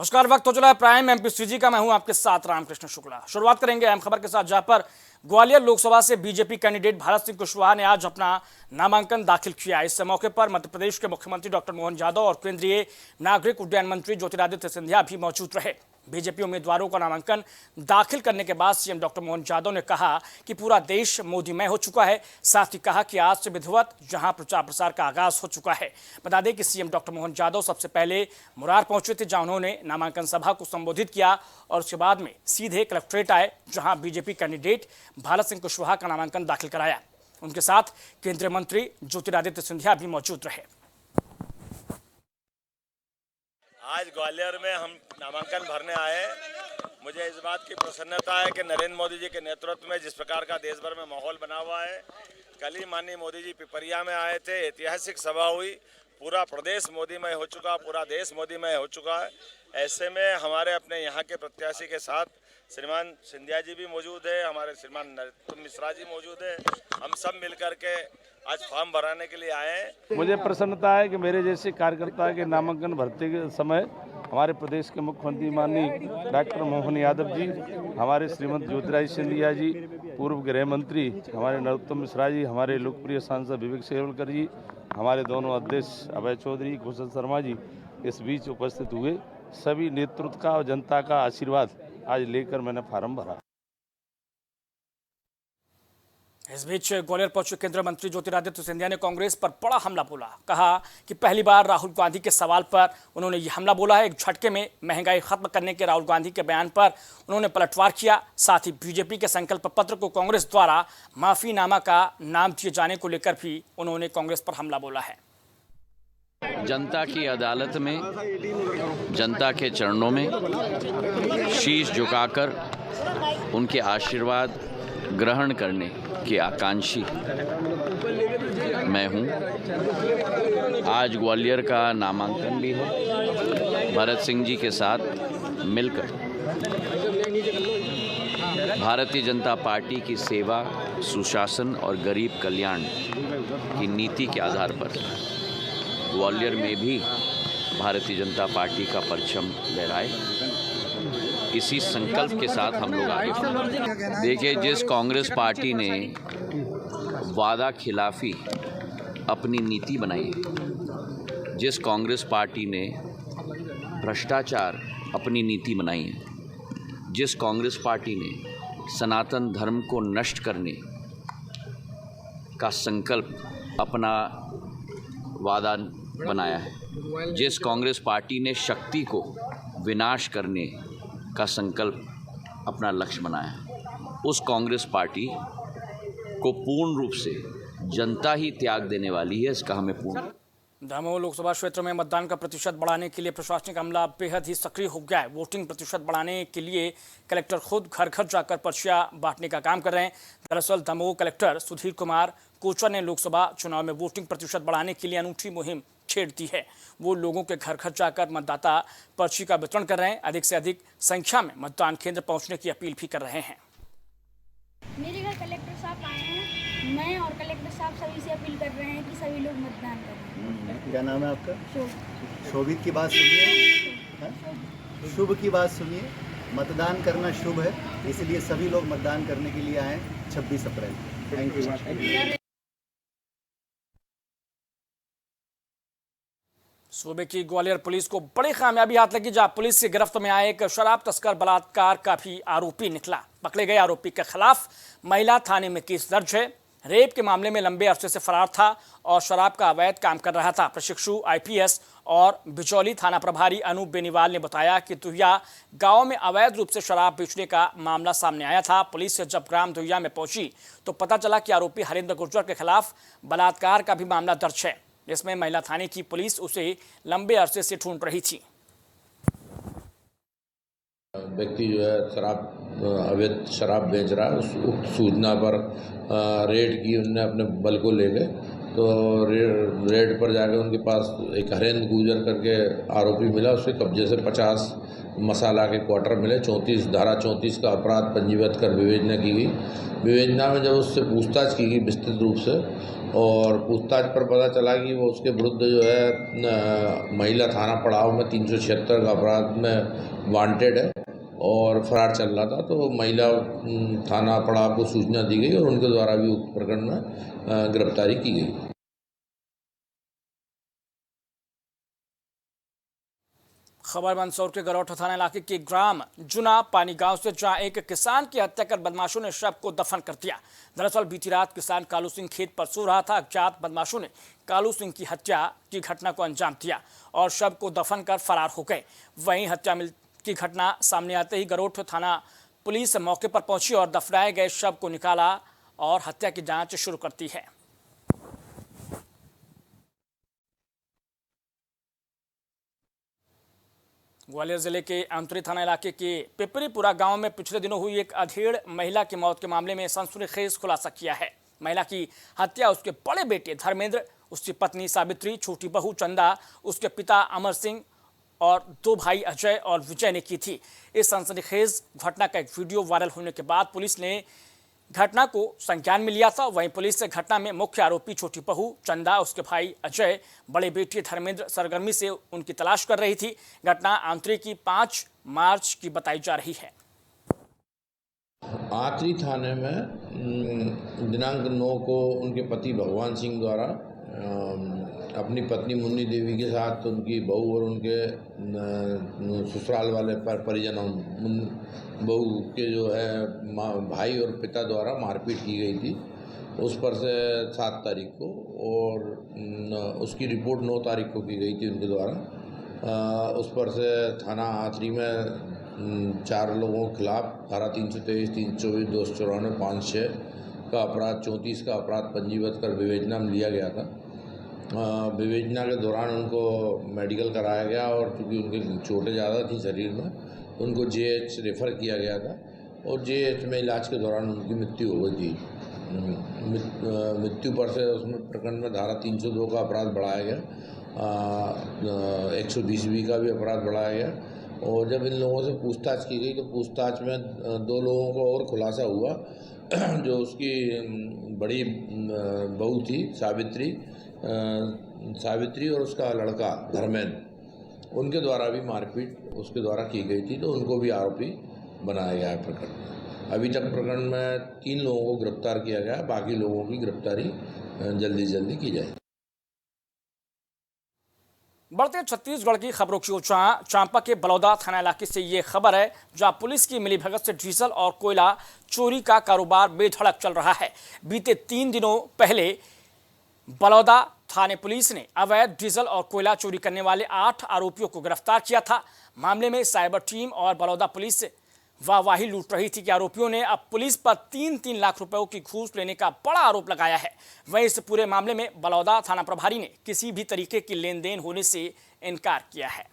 नमस्कार। वक्त हो चला है प्राइम एमपी का। मैं हूं आपके साथ रामकृष्ण शुक्ला। शुरुआत करेंगे अहम खबर के साथ, जहां पर ग्वालियर लोकसभा से बीजेपी कैंडिडेट भारत सिंह कुशवाहा ने आज अपना नामांकन दाखिल किया। इस मौके पर मध्य प्रदेश के मुख्यमंत्री डॉक्टर मोहन यादव और केंद्रीय नागरिक उड्डयन मंत्री ज्योतिरादित्य सिंधिया भी मौजूद रहे। बीजेपी उम्मीदवारों का नामांकन दाखिल करने के बाद सीएम डॉक्टर मोहन यादव ने कहा कि पूरा देश मोदीमय हो चुका है। साथ ही कहा कि आज से विधिवत जहां प्रचार प्रसार का आगाज हो चुका है। बता दें कि सीएम डॉक्टर मोहन यादव सबसे पहले मुरार पहुंचे थे, जहां उन्होंने नामांकन सभा को संबोधित किया और उसके बाद में सीधे कलेक्ट्रेट आए, जहां बीजेपी कैंडिडेट भारत सिंह कुशवाहा का नामांकन दाखिल कराया। उनके साथ केंद्रीय मंत्री ज्योतिरादित्य सिंधिया भी मौजूद रहे। आज ग्वालियर में हम नामांकन भरने आए। मुझे इस बात की प्रसन्नता है कि नरेंद्र मोदी जी के नेतृत्व में जिस प्रकार का देश भर में माहौल बना हुआ है। कल ही माननीय मोदी जी पिपरिया में आए थे, ऐतिहासिक सभा हुई, पूरा प्रदेश मोदीमय हो चुका, पूरा देश मोदीमय हो चुका है। ऐसे में हमारे अपने यहाँ के प्रत्याशी के साथ श्रीमान सिंधिया जी भी मौजूद है, हमारे श्रीमान नरोत्तम मिश्रा जी मौजूद है। हम सब मिलकर के आज फॉर्म भराने के लिए आए हैं। मुझे प्रसन्नता है कि मेरे जैसे कार्यकर्ता के नामांकन भरते के समय हमारे प्रदेश के मुख्यमंत्री माननीय डॉक्टर मोहन यादव जी, हमारे श्रीमती ज्योतिरादित्य सिंधिया जी, पूर्व गृह मंत्री हमारे नरोत्तम मिश्रा जी, हमारे लोकप्रिय सांसद विवेक सेवलकर जी, हमारे दोनों अध्यक्ष अभय चौधरी, कौशल शर्मा जी इस बीच उपस्थित हुए। सभी नेतृत्व का और जनता का आशीर्वाद आज लेकर मैंने फार्म भरा। इस बीच ग्वालियर पहुंचे केंद्रीय मंत्री ज्योतिरादित्य सिंधिया ने कांग्रेस पर बड़ा हमला बोला। कहा कि पहली बार राहुल गांधी के सवाल पर उन्होंने ये हमला बोला है। एक झटके में महंगाई खत्म करने के राहुल गांधी के बयान पर उन्होंने पलटवार किया। साथ ही बीजेपी के संकल्प पत्र को कांग्रेस द्वारा माफीनामा का नाम दिए जाने को लेकर भी उन्होंने कांग्रेस पर हमला बोला है। जनता की अदालत में, जनता के चरणों में शीश झुकाकर उनके आशीर्वाद ग्रहण करने की आकांक्षी मैं हूं। आज ग्वालियर का नामांकन भी है। भरत सिंह जी के साथ मिलकर भारतीय जनता पार्टी की सेवा, सुशासन और गरीब कल्याण की नीति के आधार पर ग्वालियर में भी भारतीय जनता पार्टी का परचम लहराए, इसी संकल्प के साथ हम लोग आगे बढ़े। देखिए, जिस कांग्रेस पार्टी ने वादा खिलाफी अपनी नीति बनाई है, जिस कांग्रेस पार्टी ने भ्रष्टाचार अपनी नीति बनाई है, जिस कांग्रेस पार्टी ने सनातन धर्म को नष्ट करने का संकल्प अपना वादा बनाया है, जिस कांग्रेस पार्टी ने शक्ति को विनाश करने का संकल्प अपना लक्ष्य बनाया है, उस कांग्रेस पार्टी को पूर्ण रूप से जनता ही त्याग देने वाली है। इसका हमें पूर्ण। दमोह लोकसभा क्षेत्र में मतदान का प्रतिशत बढ़ाने के लिए प्रशासनिक अमला बेहद ही सक्रिय हो गया है। वोटिंग प्रतिशत बढ़ाने के लिए कलेक्टर खुद घर घर जाकर पर्चियां बांटने का काम कर रहे हैं। दरअसल दमोह कलेक्टर सुधीर कुमार कोचर ने लोकसभा चुनाव में वोटिंग प्रतिशत बढ़ाने के लिए अनूठी मुहिम छेड़ दी है। वो लोगों के घर घर जाकर मतदाता पर्ची का वितरण कर रहे हैं। अधिक से अधिक संख्या में मतदान केंद्र पहुंचने की अपील भी कर रहे हैं। मेरे घर कलेक्टर साहब आए हैं। मैं और कलेक्टर साहब सभी से अपील कर रहे हैं कि सभी लोग मतदान करें। क्या नाम है आपका? शोभित की बात सुनिए, शुभ की बात सुनिए। मतदान करना शुभ है, इसलिए सभी लोग मतदान करने के लिए आए 26 अप्रैल। Thank you. सूबे की ग्वालियर पुलिस को बड़ी कामयाबी हाथ लगी, जहां पुलिस की गिरफ्त में आए एक शराब तस्कर बलात्कार का भी आरोपी निकला। पकड़े गए आरोपी के खिलाफ महिला थाने में केस दर्ज है। रेप के मामले में लंबे अरसे से फरार था और शराब का अवैध काम कर रहा था। प्रशिक्षु आईपीएस और बिचौली थाना प्रभारी अनूप बेनीवाल ने बताया कि दुहिया गांव में अवैध रूप से शराब बेचने का मामला सामने आया था। पुलिस जब ग्राम दुहिया में पहुंची तो पता चला कि आरोपी हरिंद्र गुर्जर के खिलाफ बलात्कार का भी मामला दर्ज है, जिसमें महिला थाने की पुलिस उसे लंबे अरसे से ढूंढ रही थी। व्यक्ति जो है अवैध शराब बेच रहा है, उस सूचना पर रेड की। उनने अपने बल को ले गए तो रेड पर जाकर उनके पास एक हरेंद्र गुर्जर करके आरोपी मिला। उसके कब्जे से 50 मसाला के क्वार्टर मिले। 34 धारा 34 का अपराध पंजीबद्ध कर विवेचना की गई। विवेचना में जब उससे पूछताछ की गई विस्तृत रूप से, और पूछताछ पर पता चला कि वो उसके विरुद्ध जो है महिला थाना पड़ाव में 376 का अपराध में वांटेड है और फरार चल रहा था। तो महिला थाना पड़ाव को सूचना दी गई और उनके द्वारा भी उक्त प्रकरण में गिरफ्तारी की गई। खबर मंदसौर के गरौठा थाना इलाके के ग्राम जुना पानी गांव से, जहां एक किसान की हत्या कर बदमाशों ने शव को दफन कर दिया। दरअसल बीती रात किसान कालू सिंह खेत पर सो रहा था। अज्ञात बदमाशों ने कालू सिंह की हत्या की घटना को अंजाम दिया और शव को दफन कर फरार हो गए। वहीं हत्या की घटना सामने आते ही गरौठा थाना पुलिस मौके पर पहुंची और दफनाए गए शव को निकाला और हत्या की जांच शुरू कर दी है। ग्वालियर जिले के आंतरी थाना इलाके के पिपरीपुरा गांव में पिछले दिनों हुई एक अधेड़ महिला की मौत के मामले में सनसनीखेज खुलासा किया है। महिला की हत्या उसके बड़े बेटे धर्मेंद्र, उसकी पत्नी सावित्री, छोटी बहू चंदा, उसके पिता अमर सिंह और 2 भाई अजय और विजय ने की थी। इस सनसनीखेज घटना का एक वीडियो वायरल होने के बाद पुलिस ने घटना को संज्ञान में लिया था। वहीं पुलिस से घटना में मुख्य आरोपी छोटी बहू चंदा, उसके भाई अजय, बड़े बेटे धर्मेंद्र सरगर्मी से उनकी तलाश कर रही थी। घटना आंतरी की 5 मार्च की बताई जा रही है। आंतरी थाने में दिनांक 9 को उनके पति भगवान सिंह द्वारा अपनी पत्नी मुन्नी देवी के साथ उनकी बहू और उनके ससुराल वाले परिजनों बहू के जो है भाई और पिता द्वारा मारपीट की गई थी। उस पर से 7 तारीख को और उसकी रिपोर्ट 9 तारीख को की गई थी उनके द्वारा। उस पर से थाना आंतरी में 4 लोगों के खिलाफ धारा 323, 324, 294, 56 का अपराध, 34 का अपराध पंजीबद्ध कर विवेचना में लिया गया था। विवेचना के दौरान उनको मेडिकल कराया गया और चूँकि उनकी चोटें ज़्यादा थी शरीर में, उनको जेएच रेफ़र किया गया था और जेएच में इलाज के दौरान उनकी मृत्यु हो गई थी। मृत्यु पर से उसमें प्रकरण में धारा 302 का अपराध बढ़ाया गया, 120B का भी अपराध बढ़ाया गया। और जब इन लोगों से पूछताछ की गई तो पूछताछ में 2 लोगों को और खुलासा हुआ। जो उसकी बड़ी बहू थी सावित्री और उसका लड़का धर्मेंद्र, उनके द्वारा भी मारपीट उसके द्वारा की गई थी, तो उनको भी आरोपी बनाया गया है प्रकरण में। अभी तक प्रकरण में 3 लोगों को गिरफ्तार किया गया, बाकी लोगों की गिरफ्तारी जल्दी की जाए। बढ़ते छत्तीसगढ़ की खबरों की ओर, चांपा के बलौदा थाना इलाके से ये खबर है, जहां पुलिस की मिलीभगत से डीजल और कोयला चोरी का कारोबार बेधड़क चल रहा है। बीते 3 दिनों पहले बलौदा थाने पुलिस ने अवैध डीजल और कोयला चोरी करने वाले 8 आरोपियों को गिरफ्तार किया था। मामले में साइबर टीम और बलौदा पुलिस से वाहवाही लूट रही थी कि आरोपियों ने अब पुलिस पर 3-3 लाख रुपयों की घूस लेने का बड़ा आरोप लगाया है। वहीं इस पूरे मामले में बलौदा थाना प्रभारी ने किसी भी तरीके की लेन देन होने से इनकार किया है।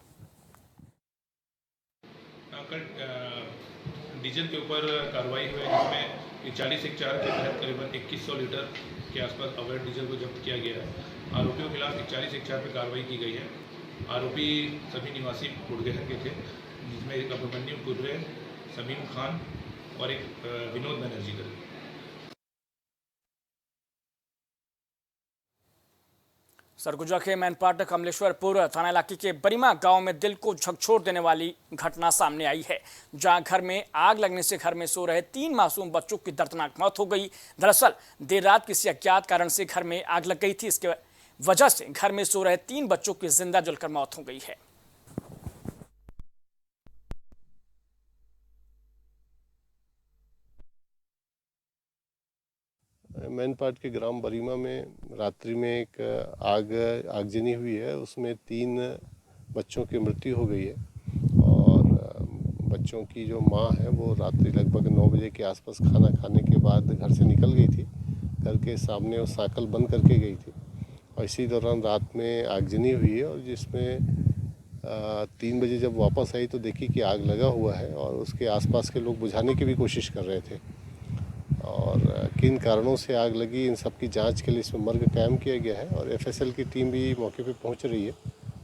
डीजल के ऊपर कार्रवाई हुई जिसमें 40/4 के तहत करीबन 2100 लीटर के आसपास अवैध डीजल को जब्त किया गया है। आरोपियों के खिलाफ 40/4 पर कार्रवाई की गई है। आरोपी सभी निवासी बुडगहर के थे, जिसमें एक अभिमन्यु कुर्रे, समीम खान और एक विनोद बनर्जी का। सरगुजा के मैनपाट कमलेश्वरपुर थाना इलाके के बरीमा गांव में दिल को झकझोर देने वाली घटना सामने आई है, जहां घर में आग लगने से घर में सो रहे 3 मासूम बच्चों की दर्दनाक मौत हो गई। दरअसल देर रात किसी अज्ञात कारण से घर में आग लग गई थी। इसके वजह से घर में सो रहे 3 बच्चों की जिंदा जलकर मौत हो गई है। मैनपाट के ग्राम बरीमा में रात्रि में एक आगजनी हुई है। उसमें 3 बच्चों की मृत्यु हो गई है और बच्चों की जो मां है वो रात्रि लगभग 9 बजे के आसपास खाना खाने के बाद घर से निकल गई थी। घर के सामने वो साइकिल बंद करके गई थी और इसी दौरान रात में आगजनी हुई है और जिसमें 3 बजे जब वापस आई तो देखी कि आग लगा हुआ है और उसके आसपास के लोग बुझाने की भी कोशिश कर रहे थे। और किन कारणों से आग लगी, इन सब की जांच के लिए इसमें मर्ग कायम किया गया है और एफएसएल की टीम भी मौके पे पहुंच रही है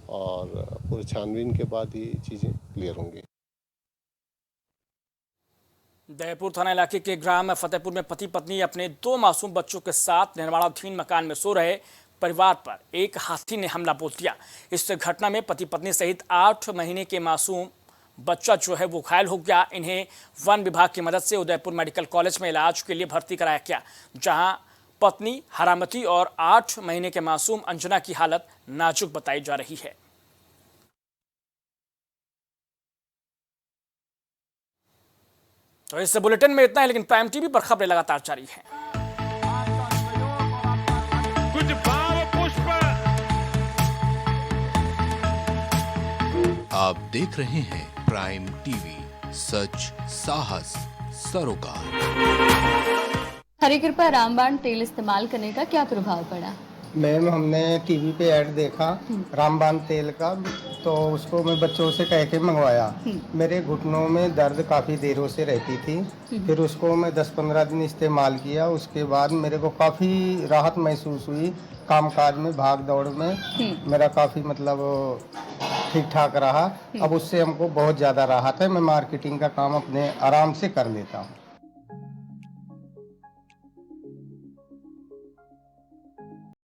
और पूरे छानबीन के बाद ये चीज़ें क्लियर होंगी। दयापुर थाना इलाके के ग्राम फतेहपुर में पति पत्नी अपने 2 मासूम बच्चों के साथ निर्माणाधीन मकान में सो रहे परिवार पर एक हाथी ने हमला बोल दिया। इस घटना में पति पत्नी सहित 8 महीने के मासूम बच्चा जो है वो घायल हो गया। इन्हें वन विभाग की मदद से उदयपुर मेडिकल कॉलेज में इलाज के लिए भर्ती कराया गया, जहां पत्नी हरामती और 8 महीने के मासूम अंजना की हालत नाजुक बताई जा रही है। तो इस बुलेटिन में इतना है, लेकिन प्राइम टीवी पर खबरें लगातार जारी हैं। कुछ भाव पुष्प। आप देख रहे हैं प्राइम टीवी, सच साहस सरोकार। हरी कृपा रामबाण तेल इस्तेमाल करने का क्या प्रभाव पड़ा? मैम, हमने टीवी पे ऐड देखा रामबाण तेल का, तो उसको मैं बच्चों से कह के मंगवाया। मेरे घुटनों में दर्द काफ़ी देरों से रहती थी। फिर उसको मैं 10-15 दिन इस्तेमाल किया। उसके बाद मेरे को काफ़ी राहत महसूस हुई। कामकाज में, भाग दौड़ में मेरा काफ़ी मतलब ठीक ठाक रहा। अब उससे हमको बहुत ज़्यादा राहत है। मैं मार्केटिंग का काम अपने आराम से कर लेता हूँ।